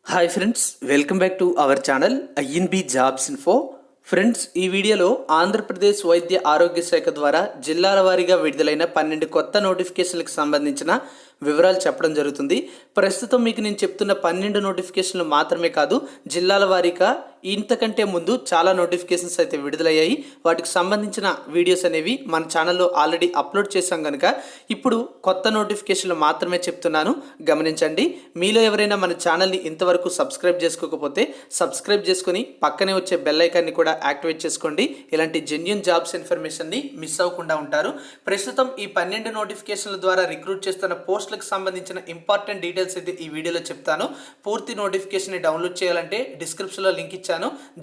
Hi friends, welcome back to our channel INB jobs info. Friends, ఈ వీడియోలో ఆంధ్రప్రదేశ్ వైద్య ఆరోగ్య శాఖ ద్వారా జిల్లాల వారీగా విడుదలైన 12 కొత్త నోటిఫికేషన్లకు సంబంధించిన వివరాలు చెప్పడం జరుగుతుంది. ప్రస్తుతం మీకు నేను చెప్తున్న 12 నోటిఫికేషన్లు మాత్రమే కాదు, జిల్లాల వారీగా ఇంతకంటే ముందు చాలా నోటిఫికేషన్స్ అయితే విడుదలయ్యాయి. వాటికి సంబంధించిన వీడియోస్ అనేవి మన ఛానల్లో ఆల్రెడీ అప్లోడ్ చేశాం కనుక ఇప్పుడు కొత్త నోటిఫికేషన్లు మాత్రమే చెప్తున్నాను, గమనించండి. మీలో ఎవరైనా మన ఛానల్ని ఇంతవరకు సబ్స్క్రైబ్ చేసుకోకపోతే సబ్స్క్రైబ్ చేసుకొని పక్కనే వచ్చే బెల్ ఐకాన్ని కూడా యాక్టివేట్ చేసుకోండి. ఇలాంటి జెన్యూన్ జాబ్స్ ఇన్ఫర్మేషన్ని మిస్ అవ్వకుండా ఉంటారు. ప్రస్తుతం ఈ 12 నోటిఫికేషన్ల ద్వారా రిక్రూట్ చేస్తున్న పోస్టులకు సంబంధించిన ఇంపార్టెంట్ డీటెయిల్స్ అయితే ఈ వీడియోలో చెప్తాను. పూర్తి నోటిఫికేషన్ని డౌన్లోడ్ చేయాలంటే డిస్క్రిప్షన్లో లింక్ ఇచ్చాను.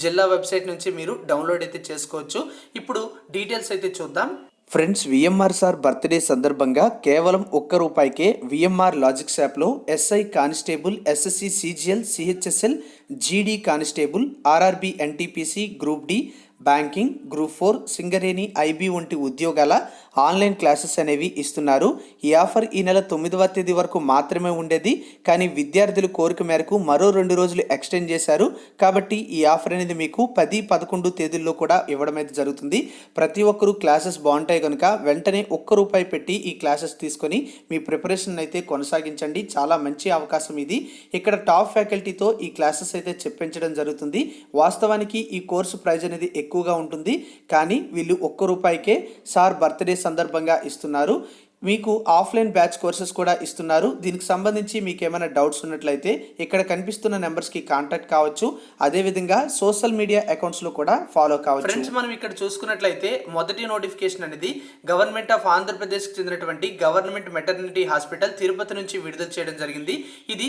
జిల్లా వెబ్సైట్ నుంచి మీరు డౌన్లోడ్ అయితే చేసుకోవచ్చు. ఇప్పుడు డీటెయిల్స్ అయితే చూద్దాం. ఫ్రెండ్స్, విఎంఆర్ సార్ బర్త్డే సందర్భంగా కేవలం ₹1 విఎంఆర్ లాజిక్స్ యాప్లో SI constable, SSC CGL, CHSL, GD constable, RRB NTPC, group D, banking, group 4, Singareni, IB వంటి ఉద్యోగాల ఆన్లైన్ క్లాసెస్ అనేవి ఇస్తున్నారు. ఈ ఆఫర్ ఈ నెల 9వ తేదీ వరకు మాత్రమే ఉండేది, కానీ విద్యార్థుల కోరిక మేరకు మరో 2 రోజులు ఎక్స్టెండ్ చేశారు. కాబట్టి ఈ ఆఫర్ అనేది మీకు 10, 11 తేదీల్లో కూడా ఇవ్వడం అయితే జరుగుతుంది. ప్రతి ఒక్కరూ క్లాసెస్ బాగుంటాయి కనుక వెంటనే ₹1 పెట్టి ఈ క్లాసెస్ తీసుకొని మీ ప్రిపరేషన్ అయితే కొనసాగించండి. చాలా మంచి అవకాశం ఇది. ఇక్కడ టాప్ ఫ్యాకల్టీతో ఈ క్లాసెస్ అయితే చెప్పించడం జరుగుతుంది. వాస్తవానికి ఈ కోర్సు ప్రైజ్ అనేది ఎక్కువగా ఉంటుంది, కానీ వీళ్ళు ₹1 సార్ బర్త్డే సందర్భంగా ఇస్తున్నారు. మీకు ఆఫ్లైన్ బ్యాచ్ కోర్సెస్ కూడా ఇస్తున్నారు. దీనికి సంబంధించి మీకు ఏమైనా డౌట్స్ ఉన్నట్లయితే ఇక్కడ కనిపిస్తున్న నెంబర్స్కి కాంటాక్ట్ కావచ్చు. అదేవిధంగా సోషల్ మీడియా అకౌంట్స్లో కూడా ఫాలో కావచ్చు. ఫ్రెండ్స్, మనం ఇక్కడ చూసుకున్నట్లయితే మొదటి నోటిఫికేషన్ అనేది గవర్నమెంట్ ఆఫ్ ఆంధ్రప్రదేశ్కి చెందినటువంటి గవర్నమెంట్ మెటర్నిటీ హాస్పిటల్ తిరుపతి నుంచి విడుదల చేయడం జరిగింది. ఇది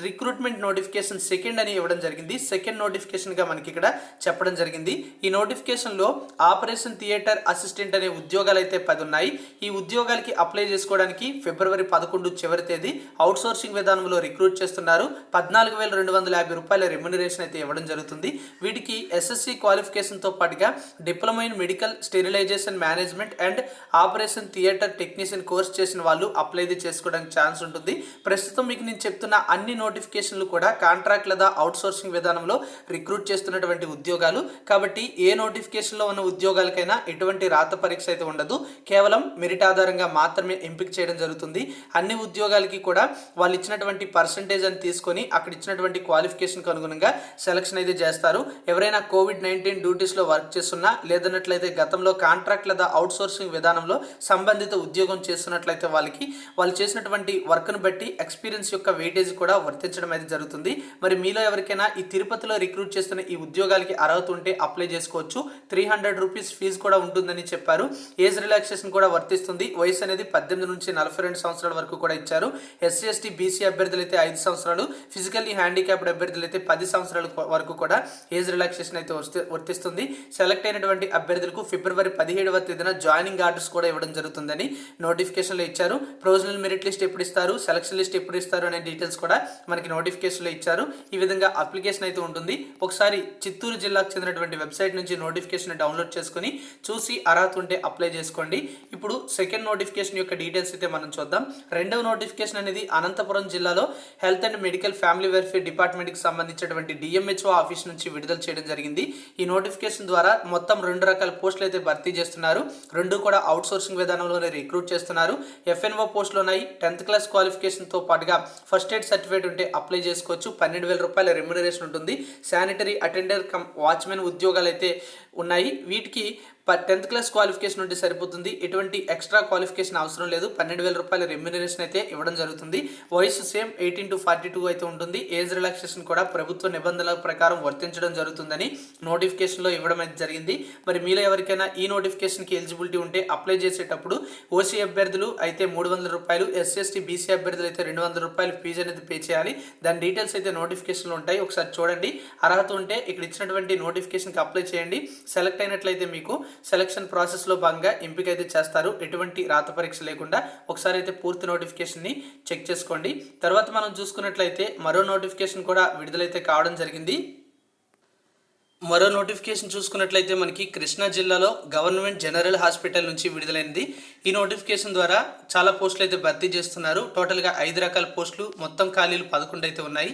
రిక్రూట్మెంట్ నోటిఫికేషన్ సెకండ్ అని ఇవ్వడం జరిగింది. సెకండ్ నోటిఫికేషన్గా మనకి ఇక్కడ చెప్పడం జరిగింది. ఈ నోటిఫికేషన్లో ఆపరేషన్ థియేటర్ అసిస్టెంట్ అనే ఉద్యోగాలు అయితే 10 ఉన్నాయి. ఈ ఉద్యోగాలకి అప్లై చేసుకోవడానికి ఫిబ్రవరి 11 చివరి తేదీ. అవుట్ సోర్సింగ్ విధానంలో రిక్రూట్ చేస్తున్నారు. ₹14,250 రెమ్యునరేషన్ అయితే ఇవ్వడం జరుగుతుంది. వీటికి ఎస్ఎస్సి క్వాలిఫికేషన్తో పాటుగా diploma in medical sterilisation management and operation theatre technician course చేసిన వాళ్ళు అప్లై చేసుకోవడానికి ఛాన్స్ ఉంటుంది. ప్రస్తుతం మీకు నేను చెప్తున్న అన్ని నోటిఫికేషన్లు కూడా కాంట్రాక్ట్ లేదా అవుట్ సోర్సింగ్ విధానంలో రిక్రూట్ చేస్తున్నటువంటి ఉద్యోగాలు. కాబట్టి ఏ నోటిఫికేషన్లో ఉన్న ఉద్యోగాలకైనా ఎటువంటి రాత పరీక్ష అయితే ఉండదు. కేవలం మెరిట్ ఆధారంగా మాత్రమే ఎంపిక చేయడం జరుగుతుంది. అన్ని ఉద్యోగాలకి కూడా వాళ్ళు ఇచ్చినటువంటి పర్సంటేజ్ అని తీసుకొని అక్కడ ఇచ్చినటువంటి క్వాలిఫికేషన్కి అనుగుణంగా సెలక్షన్ అయితే చేస్తారు. ఎవరైనా COVID-19 డ్యూటీస్లో వర్క్ చేస్తున్నా, లేదన్నట్లయితే గతంలో కాంట్రాక్ట్ లేదా అవుట్ సోర్సింగ్ విధానంలో సంబంధిత ఉద్యోగం చేస్తున్నట్లయితే వాళ్ళు చేసినటువంటి వర్క్ను బట్టి ఎక్స్పీరియన్స్ యొక్క వెయిటేజ్ కూడా వర్తించడం అయితే జరుగుతుంది. మరి మీలో ఎవరికైనా ఈ తిరుపతిలో రిక్రూట్ చేస్తున్న ఈ ఉద్యోగాలకి అర్హత ఉంటే అప్లై చేసుకోవచ్చు. ₹300 ఫీజు కూడా ఉంటుందని చెప్పారు. ఏజ్ రిలాక్సేషన్ కూడా వర్తిస్తుంది. వయసు అనేది 18 నుంచి 42 సంవత్సరాల వరకు కూడా ఇచ్చారు. ఎస్సీ, ఎస్టీ, బీసీ అభ్యర్థులు అయితే 5 సంవత్సరాలు, ఫిజికల్లీ హ్యాండిక్యాప్డ్ అభ్యర్థులు అయితే 10 సంవత్సరాల వరకు కూడా ఏజ్ రిలాక్సేషన్ అయితే వర్తిస్తుంది. సెలెక్ట్ అయినటువంటి అభ్యర్థులకు ఫిబ్రవరి 17వ తేదీన జాయినింగ్ ఆర్డర్స్ కూడా ఇవ్వడం జరుగుతుందని నోటిఫికేషన్లో ఇచ్చారు. ప్రొవిజనల్ మెరిట్ లిస్ట్ ఎప్పుడు ఇస్తారు, సెలక్షన్ లిస్ట్ ఎప్పుడు ఇస్తారు అనే డీటెయిల్స్ కూడా మనకి నోటిఫికేషన్లో ఇచ్చారు. ఈ విధంగా అప్లికేషన్ అయితే ఉంటుంది. ఒకసారి చిత్తూరు జిల్లాకు చెందినటువంటి వెబ్సైట్ నుంచి నోటిఫికేషన్ డౌన్లోడ్ చేసుకుని చూసి అర్హత ఉంటే అప్లై చేసుకోండి. ఇప్పుడు సెకండ్ నోటిఫికేషన్ యొక్క డీటెయిల్స్ అయితే మనం చూద్దాం. రెండవ నోటిఫికేషన్ అనేది అనంతపురం జిల్లాలో health and medical family welfare డిపార్ట్మెంట్కి సంబంధించినటువంటి డిఎంహెచ్ఓ ఆఫీస్ నుంచి విడుదల చేయడం జరిగింది. ఈ నోటిఫికేషన్ ద్వారా మొత్తం 2 రకాల పోస్టులు అయితే భర్తీ చేస్తున్నారు. 2 కూడా అవుట్ సోర్సింగ్ విధానంలోనే రిక్రూట్ చేస్తున్నారు. ఎఫ్ఎన్ఓ పోస్టులు ఉన్నాయి. 10th క్లాస్ క్వాలిఫికేషన్తో పాటుగా ఫస్ట్ ఎయిడ్ సర్టిఫికేట్ ఉంటే అప్లై చేసుకోవచ్చు. ₹12,000 రెమ్యునరేషన్ ఉంటుంది. శానిటరీ అటెండర్ వాచ్మెన్ ఉద్యోగాలు అయితే ఉన్నాయి. వీటికి 10th క్లాస్ క్వాలిఫికేషన్ ఉంటే సరిపోతుంది. ఎటువంటి ఎక్స్ట్రా క్వాలిఫికేషన్ అవసరం లేదు. ₹12,000 రెమ్యునరేషన్ అయితే ఇవ్వడం జరుగుతుంది. వయసు సేమ్ 18 to 42 అయితే ఉంటుంది. ఏజ్ రిలాక్సేషన్ కూడా ప్రభుత్వ నిబంధనల ప్రకారం వర్తించడం జరుగుతుందని నోటిఫికేషన్లో ఇవ్వడం అయితే జరిగింది. మరి మీలో ఎవరికైనా ఈ నోటిఫికేషన్కి ఎలిజిబిలిటీ ఉంటే అప్లై చేసేటప్పుడు ఓసీ అభ్యర్థులు అయితే ₹300, ఎస్సీ, ఎస్టీ, బీసీ అభ్యర్థులు అయితే ₹200 ఫీజు అనేది పే చేయాలి. దాని డీటెయిల్స్ అయితే నోటిఫికేషన్లో ఉంటాయి. ఒకసారి చూడండి. అర్హత ఉంటే ఇక్కడ ఇచ్చినటువంటి నోటిఫికేషన్కి అప్లై చేయండి. సెలెక్ట్ అయినట్లయితే మీకు సెలక్షన్ ప్రాసెస్లో భాగంగా ఎంపిక అయితే చేస్తారు. ఎటువంటి రాత పరీక్ష లేకుండా. ఒకసారి అయితే పూర్తి నోటిఫికేషన్ని చెక్ చేసుకోండి. తర్వాత మనం చూసుకున్నట్లయితే మరో నోటిఫికేషన్ కూడా విడుదలైతే కావడం జరిగింది. మరో నోటిఫికేషన్ చూసుకున్నట్లయితే మనకి కృష్ణా జిల్లాలో గవర్నమెంట్ జనరల్ హాస్పిటల్ నుంచి విడుదలైంది. ఈ నోటిఫికేషన్ ద్వారా చాలా పోస్టులు అయితే భర్తీ చేస్తున్నారు. టోటల్గా 5 రకాల పోస్టులు, మొత్తం ఖాళీలు 11 అయితే ఉన్నాయి.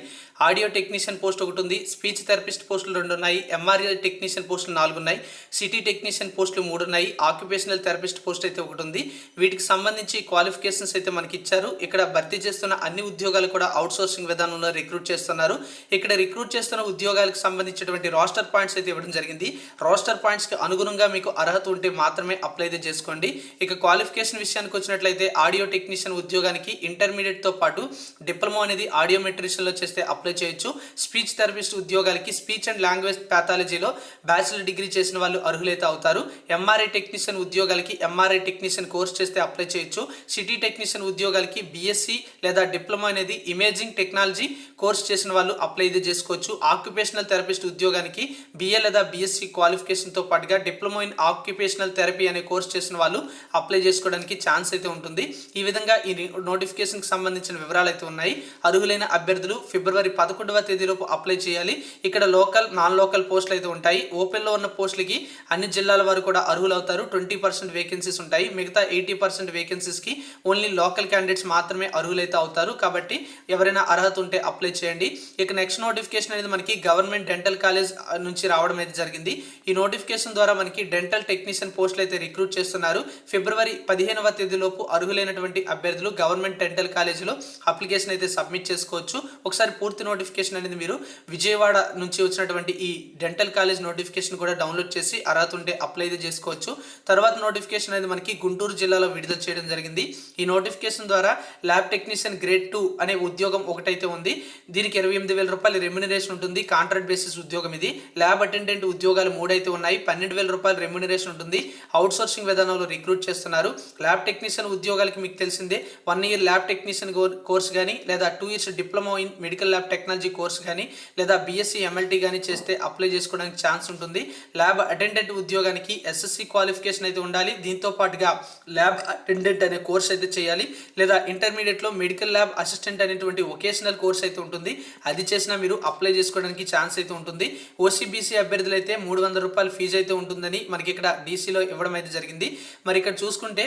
ఆడియో టెక్నీషియన్ పోస్ట్ ఒకటి ఉంది, స్పీచ్ థెరపిస్ట్ పోస్టులు 2 ఉన్నాయి, ఎంఆర్ఐ టెక్నీషియన్ పోస్టులు 4 ఉన్నాయి, సిటీ టెక్నీషియన్ పోస్టులు 3 ఉన్నాయి, ఆక్యుపేషనల్ థెరపిస్ట్ పోస్ట్ అయితే ఒకటి ఉంది. వీటికి సంబంధించి క్వాలిఫికేషన్స్ అయితే మనకి ఇచ్చారు. ఇక్కడ భర్తీ చేస్తున్న అన్ని ఉద్యోగాలు కూడా అవుట్ సోర్సింగ్ విధానంలో రిక్రూట్ చేస్తున్నారు. ఇక్కడ రిక్రూట్ చేస్తున్న ఉద్యోగాలకు సంబంధించినటువంటి రోస్టర్ పాయింట్స్ అయితే ఇవ్వడం జరిగింది. రోస్టర్ పాయింట్స్కి అనుగుణంగా మీకు అర్హత ఉంటే మాత్రమే అప్లై అయితే చేసుకోండి. ఇక క్వాలిఫికేషన్ విషయానికి వచ్చినట్లయితే ఆడియో టెక్నీషియన్ ఉద్యోగానికి ఇంటర్మీడియట్తో పాటు డిప్లొమా అనేది ఆడియోమెట్రిషన్లో చేస్తే అప్లై చేయొచ్చు. స్పీచ్ థెరపిస్ట్ ఉద్యోగాలకి స్పీచ్ అండ్ లాంగ్వేజ్ ప్యాథాలజీలో బ్యాచిలర్ డిగ్రీ చేసిన వాళ్ళు అర్హులైతే అవుతారు. ఎంఆర్ఐ టెక్నీషియన్ ఉద్యోగాలకి ఎంఆర్ఐ టెక్నీషియన్ కోర్స్ చేస్తే అప్లై చేయొచ్చు. సిటీ టెక్నీషియన్ ఉద్యోగాలకి బీఎస్సీ లేదా డిప్లొమా అనేది ఇమేజింగ్ టెక్నాలజీ కోర్స్ చేసిన వాళ్ళు అప్లై అయితే చేసుకోవచ్చు. ఆక్యుపేషనల్ థెరపిస్ట్ ఉద్యోగానికి బిఏ లేదా బీఎస్సీ క్వాలిఫికేషన్తో పాటుగా డిప్లొమా ఇన్ ఆక్యుపేషనల్ థెరపీ అనే కోర్స్ చేసిన వాళ్ళు అప్లై చేసుకోవడానికి ఛాన్స్ అయితే ఉంటుంది. ఈ విధంగా ఈ నోటిఫికేషన్కి సంబంధించిన వివరాలు అయితే ఉన్నాయి. అర్హులైన అభ్యర్థులు ఫిబ్రవరి 11వ తేదీలోపు అప్లై చేయాలి. ఇక్కడ లోకల్, నాన్ లోకల్ పోస్టులు అయితే ఉంటాయి. ఓపెన్లో ఉన్న పోస్టులకి అన్ని జిల్లాల వారు కూడా అర్హులు అవుతారు. 20% వేకెన్సీస్ ఉంటాయి. మిగతా 80% వేకెన్సీస్కి ఓన్లీ లోకల్ క్యాండిడేట్స్ మాత్రమే అర్హులైతే అవుతారు. కాబట్టి ఎవరైనా అర్హత ఉంటే అప్లై చేయండి. ఇక నెక్స్ట్ నోటిఫికేషన్ అనేది మనకి గవర్నమెంట్ డెంటల్ కాలేజ్ నుంచి రావడం అయితే జరిగింది. ఈ నోటిఫికేషన్ ద్వారా మనకి డెంటల్ టెక్నీషియన్ పోస్టులు అయితే రిక్రూట్ చేస్తున్నారు. ఫిబ్రవరి 15వ తేదీలోపు అర్హులైనటువంటి అభ్యర్థులు గవర్నమెంట్ డెంటల్ కాలేజీలో అప్లికేషన్ అయితే సబ్మిట్ చేసుకోవచ్చు. ఒకసారి పూర్తి నోటిఫికేషన్ అనేది మీరు విజయవాడ నుంచి వచ్చినటువంటి ఈ డెంటల్ కాలేజ్ నోటిఫికేషన్ కూడా డౌన్లోడ్ చేసి అర్హత ఉంటే అప్లై అయితే చేసుకోవచ్చు. తర్వాత నోటిఫికేషన్ అనేది మనకి గుంటూరు జిల్లాలో విడుదల చేయడం జరిగింది. ఈ నోటిఫికేషన్ ద్వారా ల్యాబ్ టెక్నీషియన్ గ్రేడ్ 2 అనే ఉద్యోగం ఒకటైతే ఉంది. దీనికి 28,000 రూపాయలు రెమ్యునరేషన్ ఉంటుంది. కాంట్రాక్ట్ బేసిస్ ఉద్యోగం ఇది. ల్యాబ్ అటెండెంట్ ఉద్యోగాలు 3 అయితే ఉన్నాయి. 12,000 రూపాయలు రెమ్యునరేషన్ ఉంటుంది. అవుట్ సోర్సింగ్ విధానంలో రిక్రూట్ చేస్తున్నారు. ల్యాబ్ టెక్నీషియన్ ఉద్యోగాలకి మీకు తెలిసిందే 1 ఇయర్ ల్యాబ్ టెక్నీషియన్ కోర్స్ కానీ, లేదా 2 years diploma in medical lab technology course కానీ, లేదా బీఎస్సీ ఎంఎల్టీ కానీ చేస్తే అప్లై చేసుకోవడానికి ఛాన్స్ ఉంటుంది. ల్యాబ్ అటెండెంట్ ఉద్యోగానికి ఎస్ఎస్సి క్వాలిఫికేషన్ అయితే ఉండాలి. దీంతో పాటుగా ల్యాబ్ అటెండెంట్ అనే కోర్స్ అయితే చేయాలి. లేదా ఇంటర్మీడియట్లో మెడికల్ ల్యాబ్ అసిస్టెంట్ అనేటువంటి వొకేషనల్ కోర్స్ అయితే ఉంటుంది. అది చేసినా మీరు అప్లై చేసుకోవడానికి ఛాన్స్ అయితే ఉంటుంది. ఓసీబీసీ అభ్యర్థులు అయితే 300 రూపాయలు ఫీజు అయితే ఉంటుందని మనకి ఇక్కడ డీసీలో ఇవ్వడం అయితే జరిగింది. మరి ఇక్కడ చూసుకుంటే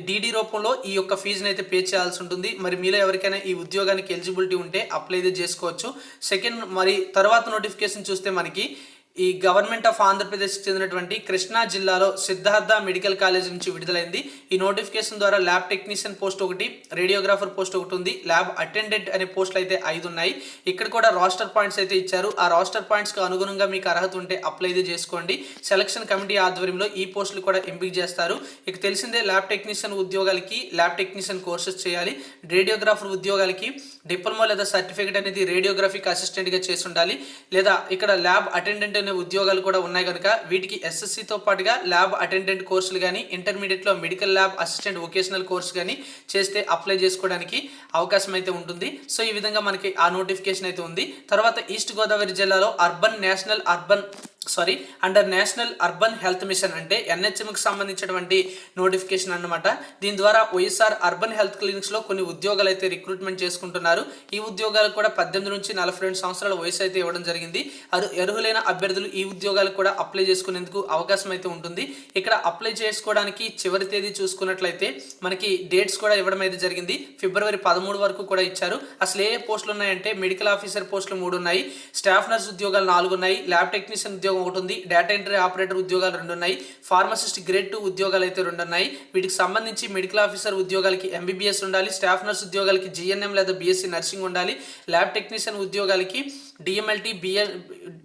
డీడీ రూపంలో ఈ యొక్క ఫీజుని అయితే పే చేయాల్సి ఉంటుంది. మరి మీలో ఎవరికైనా ఈ ఉద్యోగానికి ఎలిజిబిలిటీ ఉంటే అప్లై అయితే చేసుకోవచ్చు. సెకండ్, మరి తర్వాత నోటిఫికేషన్ చూస్తే మనకి ఈ గవర్నమెంట్ ఆఫ్ ఆంధ్రప్రదేశ్కి చెందినటువంటి కృష్ణా జిల్లాలో సిద్ధార్థ మెడికల్ కాలేజ్ నుంచి విడుదలైంది. ఈ నోటిఫికేషన్ ద్వారా ల్యాబ్ టెక్నీషియన్ పోస్ట్ ఒకటి, రేడియోగ్రాఫర్ పోస్ట్ ఒకటి ఉంది. ల్యాబ్ అటెండెంట్ అనే పోస్టులు అయితే 5 ఉన్నాయి. ఇక్కడ కూడా రోస్టర్ పాయింట్స్ అయితే ఇచ్చారు. ఆ రోస్టర్ పాయింట్స్కి అనుగుణంగా మీకు అర్హత ఉంటే అప్లై అయితే చేసుకోండి. సెలక్షన్ కమిటీ ఆధ్వర్యంలో ఈ పోస్టులు కూడా ఎంపిక చేస్తారు. ఇక తెలిసిందే ల్యాబ్ టెక్నీషియన్ ఉద్యోగాలకి ల్యాబ్ టెక్నీషియన్ కోర్సెస్ చేయాలి. రేడియోగ్రాఫర్ ఉద్యోగాలకి డిప్లొమా లేదా సర్టిఫికేట్ అనేది రేడియోగ్రఫిక్ అసిస్టెంట్గా చేసి ఉండాలి. లేదా ఇక్కడ ల్యాబ్ అటెండెంట్ అనే ఉద్యోగాలు కూడా ఉన్నాయి కనుక వీటికి ఎస్ఎస్సితో పాటుగా ల్యాబ్ అటెండెంట్ కోర్సులు కానీ, ఇంటర్మీడియట్లో medical lab assistant vocational course కానీ చేస్తే అప్లై చేసుకోవడానికి అవకాశం అయితే ఉంటుంది. సో ఈ విధంగా మనకి ఆ నోటిఫికేషన్ అయితే ఉంది. తర్వాత ఈస్ట్ గోదావరి జిల్లాలో under national urban health machine అంటే ఎన్హెచ్ఎంకి సంబంధించినటువంటి నోటిఫికేషన్ అన్నమాట. దీని ద్వారా వైఎస్ఆర్ అర్బన్ హెల్త్ క్లినిక్స్లో కొన్ని ఉద్యోగాలు అయితే రిక్రూట్మెంట్ చేసుకుంటున్నారు. ఈ ఉద్యోగాలు కూడా 18 నుంచి 42 సంవత్సరాల వయసు అయితే ఇవ్వడం జరిగింది. అర్హులైన అభ్యర్థులు ఈ ఉద్యోగాలు కూడా అప్లై చేసుకునేందుకు అవకాశం అయితే ఉంటుంది. ఇక్కడ అప్లై చేసుకోవడానికి చివరి తేదీ చూసుకున్నట్లయితే మనకి డేట్స్ కూడా ఇవ్వడం అయితే జరిగింది. ఫిబ్రవరి 13 వరకు కూడా ఇచ్చారు. అసలు ఏ పోస్టులు ఉన్నాయంటే మెడికల్ ఆఫీసర్ పోస్టులు 3 ఉన్నాయి, స్టాఫ్ నర్స్ ఉద్యోగాలు 4 ఉన్నాయి, ల్యాబ్ టెక్నీషియన్ ఉద్యోగం ఒకటి ఉంది, డేటా ఎంట్రీ ఆపరేటర్ ఉద్యోగాలు 2 ఉన్నాయి, ఫార్మసిస్ట్ గ్రేడ్ 2 ఉద్యోగాలు అయితే 2 ఉన్నాయి. వీటికి సంబంధించి మెడికల్ ఆఫీసర్ ఉద్యోగాలకి ఎంబీబీఎస్ ఉండాలి, స్టాఫ్ నర్స్ ఉద్యోగాలకి జిఎన్ఎం లేదా బీఎస్సీ నర్సింగ్ ఉండాలి, ల్యాబ్ టెక్నీషియన్ ఉద్యోగాలకి డిఎంఎల్టీ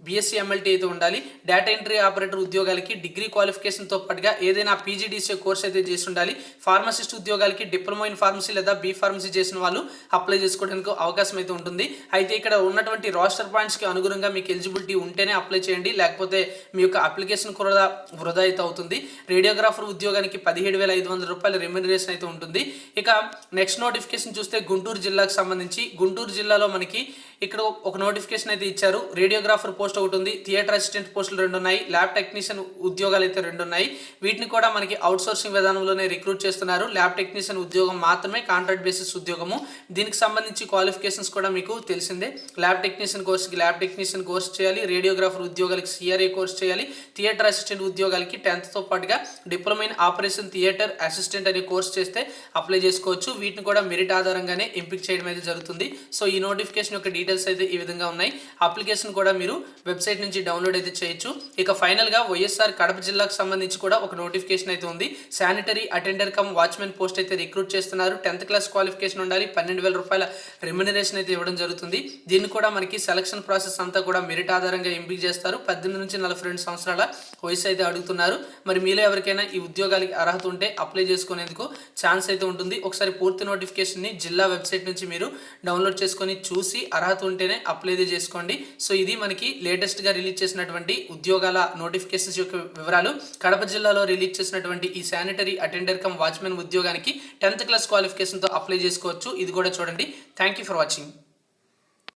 బీఎస్సీ ఎంఎల్టీ అయితే ఉండాలి, డేటా ఎంట్రీ ఆపరేటర్ ఉద్యోగాలకి డిగ్రీ క్వాలిఫికేషన్తో పాటుగా ఏదైనా పీజీడీసీ కోర్స్ అయితే చేసి ఉండాలి. ఫార్మసిస్ట్ ఉద్యోగాలకి డిప్లొమా ఇన్ ఫార్మసీ లేదా బీ ఫార్మసీ చేసిన వాళ్ళు అప్లై చేసుకోవడానికి అవకాశం అయితే ఉంటుంది. అయితే ఇక్కడ ఉన్నటువంటి రోస్టర్ పాయింట్స్కి అనుగుణంగా మీకు ఎలిజిబిలిటీ ఉంటేనే అప్లై చేయండి, లేకపోతే మీ యొక్క అప్లికేషన్ కూడా వృధా అయితే అవుతుంది. రేడియోగ్రాఫర్ ఉద్యోగానికి 17,500 రూపాయల రెమ్యునరేషన్ అయితే ఉంటుంది. ఇక నెక్స్ట్ నోటిఫికేషన్ చూస్తే గుంటూరు జిల్లాకు సంబంధించి గుంటూరు జిల్లాలో మనకి ఇక్కడ ఒక నోటిఫికేషన్ అయితే ఇచ్చారు. రేడియోగ్రాఫర్ పోస్ట్ ఒకటి ఉంది, థియేటర్ అసిస్టెంట్ పోస్టులు 2 ఉన్నాయి, ల్యాబ్ టెక్నీషియన్ ఉద్యోగాలు అయితే 2 ఉన్నాయి. వీటిని కూడా మనకి అవుట్ సోర్సింగ్ విధానంలోనే రిక్రూట్ చేస్తున్నారు. ల్యాబ్ టెక్నీషియన్ ఉద్యోగం మాత్రమే కాంట్రాక్ట్ బేసిస్ ఉద్యోగము. దీనికి సంబంధించి క్వాలిఫికేషన్స్ కూడా మీకు తెలిసిందే. ల్యాబ్ టెక్నీషియన్ కోర్సుకి ల్యాబ్ టెక్నీషియన్ కోర్స్ చేయాలి. రేడియోగ్రాఫర్ ఉద్యోగాలకి టీఆర్ఏ కోర్స్ చేయాలి. థియేటర్ అసిస్టెంట్ ఉద్యోగాలకి 10th తో పాటుగా diploma in operation theatre assistant అనే కోర్స్ చేస్తే అప్లై చేసుకోవచ్చు. వీటిని కూడా మెరిట్ ఆధారంగానే ఎంపిక చేయడం అయితే జరుగుతుంది. సో ఈ నోటిఫికేషన్ యొక్క డీటెయిల్స్ అయితే ఈ విధంగా ఉన్నాయి. అప్లికేషన్ కూడా మీరు వెబ్సైట్ నుంచి డౌన్లోడ్ అయితే చేయొచ్చు. ఇక ఫైనల్గా వైఎస్ఆర్ కడప జిల్లాకు సంబంధించి కూడా ఒక నోటిఫికేషన్ అయితే ఉంది. Sanitary attender come watchman post అయితే రిక్రూట్ చేస్తున్నారు. 10th క్లాస్ క్వాలిఫికేషన్ ఉండాలి. 12,000 రూపాయల రెమ్యునరేషన్ అయితే ఇవ్వడం జరుగుతుంది. దీన్ని కూడా మనకి సెలక్షన్ ప్రాసెస్ అంతా కూడా మెరిట్ ఆధారంగా ఎంపిక చేస్తారు. 18 నుంచి 42 సంవత్సరాల వయసు అయితే అడుగుతున్నారు. మరి మీలో ఎవరికైనా ఈ ఉద్యోగాలకి అర్హత ఉంటే అప్లై చేసుకునేందుకు ఛాన్స్ అయితే ఉంటుంది. ఒకసారి పూర్తి నోటిఫికేషన్ని జిల్లా వెబ్సైట్ నుంచి మీరు డౌన్లోడ్ చేసుకొని చూసి అర్హత ఉంటేనే అప్లై చేసుకోండి. సో ఇది మనకి లేటెస్ట్గా రిలీజ్ చేసినటువంటి ఉద్యోగాల నోటిఫికేషన్స్ యొక్క వివరాలు. కడప జిల్లాలో రిలీజ్ చేసినటువంటి ఈ శానిటరీ అటెండర్ కమ్ వాచ్మెన్ ఉద్యోగానికి 10th క్లాస్ క్వాలిఫికేషన్తో అప్లై చేసుకోవచ్చు. ఇది కూడా చూడండి. Thank you for watching.